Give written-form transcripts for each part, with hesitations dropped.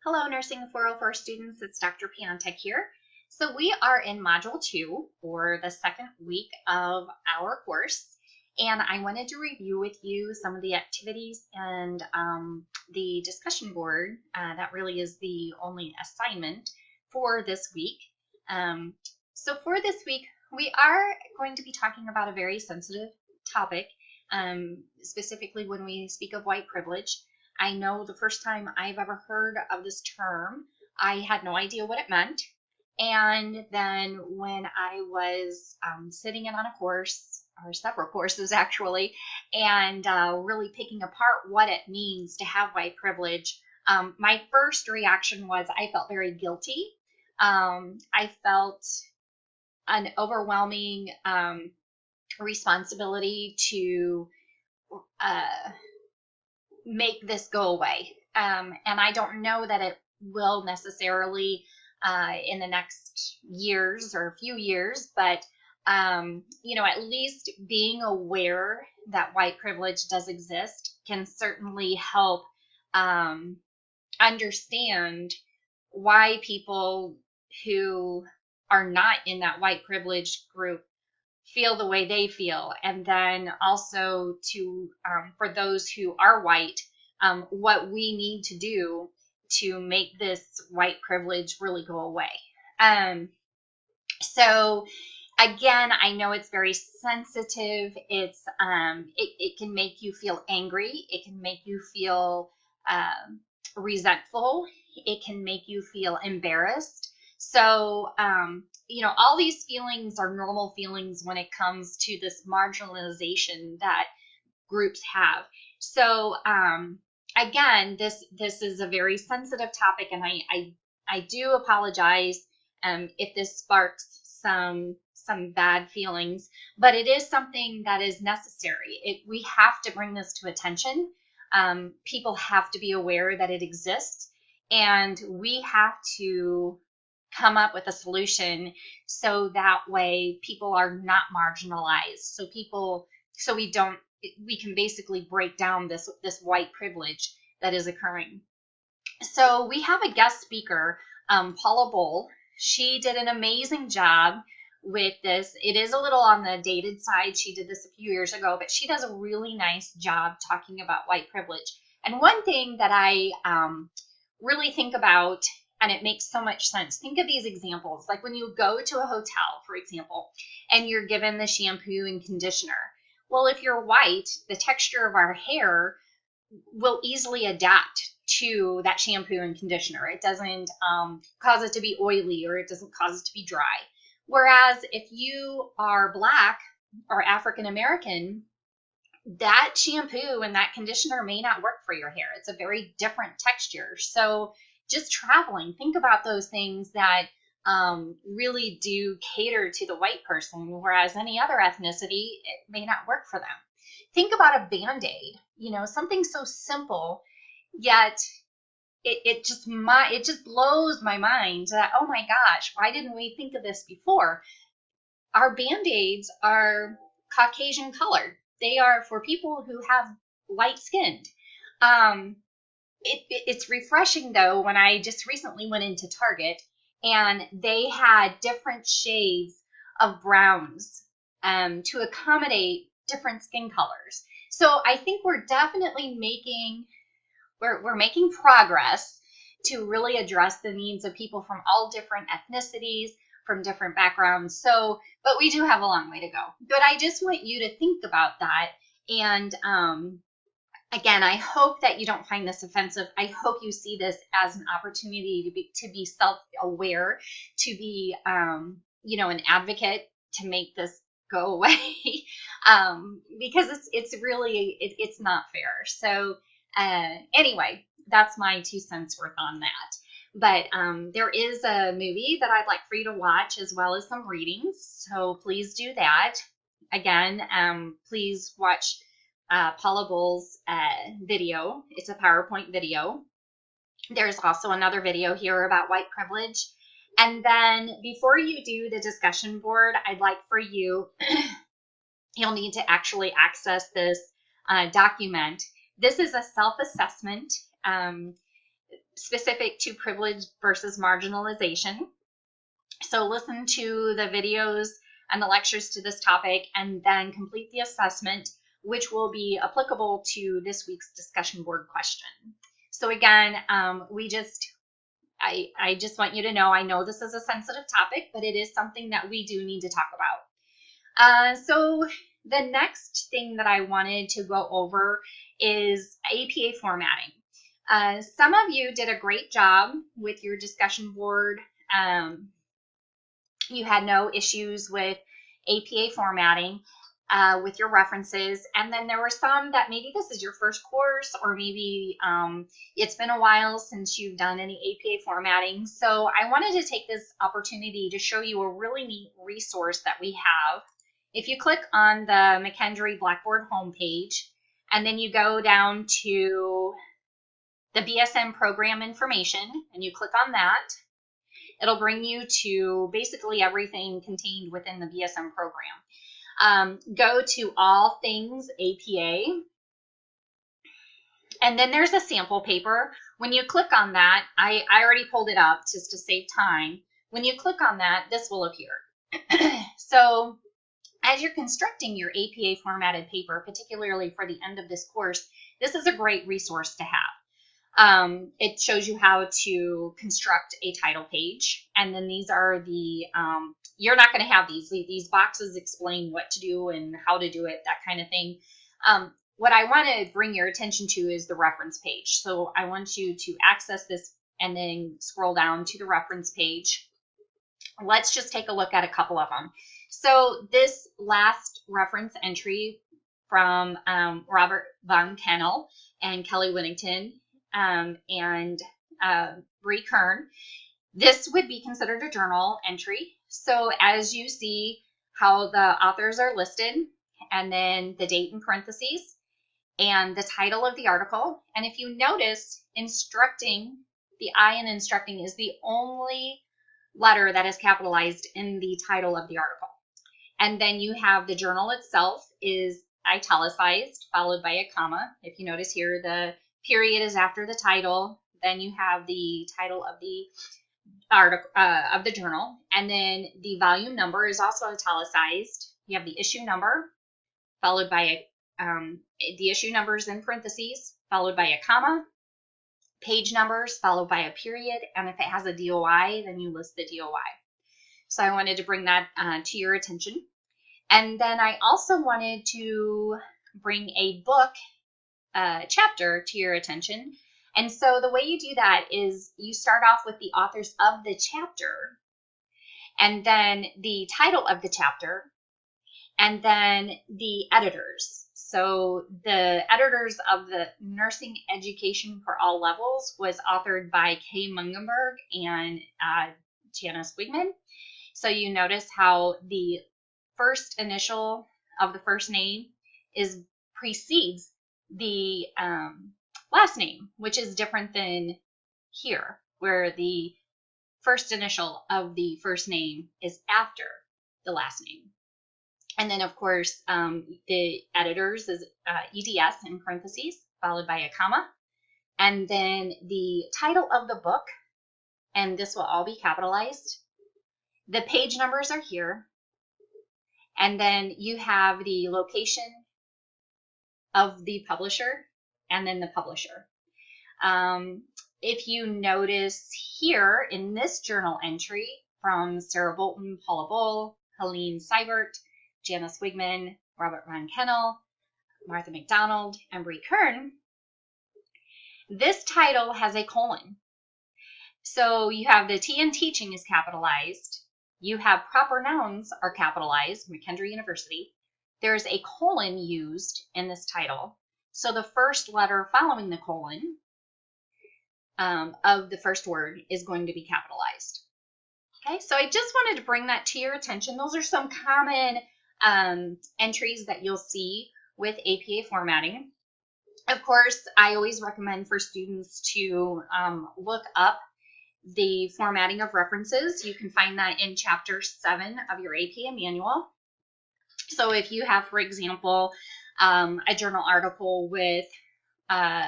Hello, Nursing 404 students. It's Dr. Piantek here. So we are in Module 2 for the second week of our course, and I wanted to review with you some of the activities and the discussion board. That really is the only assignment for this week. So for this week, we are going to be talking about a very sensitive topic, specifically when we speak of white privilege. I know the first time I've ever heard of this term, I had no idea what it meant. And then when I was sitting in on a course, or several courses actually, and really picking apart what it means to have white privilege, my first reaction was I felt very guilty. I felt an overwhelming responsibility to make this go away. And I don't know that it will necessarily in the next years or few years, but at least being aware that white privilege does exist can certainly help understand why people who are not in that white privileged group feel the way they feel, and then also to for those who are white, what we need to do to make this white privilege really go away. So again, I know it's very sensitive. It's it can make you feel angry. It can make you feel resentful. It can make you feel embarrassed. So all these feelings are normal feelings when it comes to this marginalization that groups have. So again, this is a very sensitive topic, and I do apologize if this sparks some bad feelings, but it is something that is necessary. We have to bring this to attention. People have to be aware that it exists, and we have to come up with a solution so that way people are not marginalized. So we can basically break down this white privilege that is occurring. So we have a guest speaker, Paula Bohl. She did an amazing job with this. It is a little on the dated side. She did this a few years ago, but she does a really nice job talking about white privilege. And one thing that I really think about, and it makes so much sense. Think of these examples, like when you go to a hotel, for example, and you're given the shampoo and conditioner. Well, if you're white, the texture of our hair will easily adapt to that shampoo and conditioner. It doesn't cause it to be oily, or it doesn't cause it to be dry. Whereas if you are Black or African American, that shampoo and that conditioner may not work for your hair. It's a very different texture. So just traveling, think about those things that really do cater to the white person, whereas any other ethnicity, it may not work for them. Think about a Band-Aid, something so simple, yet it just blows my mind that, oh my gosh, why didn't we think of this before? Our Band-Aids are Caucasian colored. They are for people who have light skinned. It's refreshing, though, when I just recently went into Target and they had different shades of browns to accommodate different skin colors. So I think we're definitely making progress to really address the needs of people from all different ethnicities, from different backgrounds. So, but we do have a long way to go. But I just want you to think about that. And again, I hope that you don't find this offensive. I hope you see this as an opportunity to be self-aware, to be, an advocate to make this go away, because it's really, it's not fair. So anyway, that's my 2 cents worth on that. But there is a movie that I'd like for you to watch, as well as some readings. So please do that. Again, please watch Paula Bohl's video. It's a PowerPoint video. There's also another video here about white privilege. And then before you do the discussion board, I'd like for you, you'll need to actually access this document. This is a self-assessment. specific to privilege versus marginalization. So listen to the videos and the lectures to this topic, and then complete the assessment, which will be applicable to this week's discussion board question. So again, I just want you to know, I know this is a sensitive topic, but it is something that we do need to talk about. So the next thing that I wanted to go over is APA formatting. Some of you did a great job with your discussion board. You had no issues with APA formatting with your references. And then there were some that maybe this is your first course, or maybe it's been a while since you've done any APA formatting. So I wanted to take this opportunity to show you a really neat resource that we have. If you click on the McKendree Blackboard homepage, and then you go down to the BSN program information, and you click on that, it'll bring you to basically everything contained within the BSN program. Go to all things APA, and then there's a sample paper. When you click on that, I already pulled it up just to save time. When you click on that, this will appear. So as you're constructing your APA formatted paper, particularly for the end of this course, this is a great resource to have. It shows you how to construct a title page, and then these are the, you're not going to have these boxes explain what to do and how to do it, that kind of thing. What I want to bring your attention to is the reference page. So I want you to access this and then scroll down to the reference page. Let's just take a look at a couple of them. So this last reference entry from Robert Van Kennel and Kelly Whittington and Bree Kern, this would be considered a journal entry. So as you see how the authors are listed, and then the date in parentheses, and the title of the article. And if you notice, instructing, the I in instructing is the only letter that is capitalized in the title of the article. And then you have the journal itself is italicized, followed by a comma. If you notice here, the period is after the title. Then you have the title of the article of the journal, and then the volume number is also italicized. You have the issue number, followed by the issue numbers in parentheses, followed by a comma, page numbers, followed by a period, and if it has a DOI, then you list the DOI. So I wanted to bring that to your attention. And then I also wanted to bring a book chapter to your attention. And so the way you do that is you start off with the authors of the chapter, and then the title of the chapter, and then the editors. So the editors of the Nursing Education for All Levels was authored by Kay Mungenberg and Janice Wigman. So you notice how the first initial of the first name precedes the last name, which is different than here, where the first initial of the first name is after the last name. And then, of course, the editors is EDS in parentheses, followed by a comma. And then the title of the book, and this will all be capitalized. The page numbers are here. And then you have the location of the publisher, and then the publisher. If you notice here in this journal entry from Sarah Bolton, Paula Bull, Helene Seibert, Janice Wigman, Robert Van Kennel, Martha McDonald, and Bree Kern, this title has a colon. So you have the T in teaching is capitalized. You have proper nouns are capitalized, McKendree University. There's a colon used in this title. So the first letter following the colon of the first word is going to be capitalized. Okay, so I just wanted to bring that to your attention. Those are some common entries that you'll see with APA formatting. Of course, I always recommend for students to look up the formatting of references. You can find that in Chapter 7 of your APA manual. So if you have, for example, a journal article with 8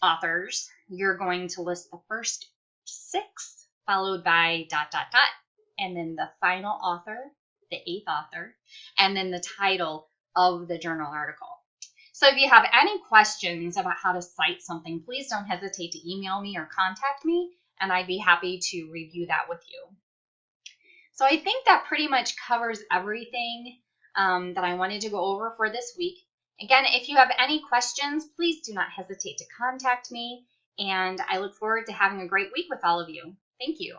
authors, you're going to list the first 6 followed by ... and then the final author, the 8th author, and then the title of the journal article. So if you have any questions about how to cite something, please don't hesitate to email me or contact me, and I'd be happy to review that with you. So I think that pretty much covers everything that I wanted to go over for this week. Again, if you have any questions, please do not hesitate to contact me, and I look forward to having a great week with all of you. Thank you.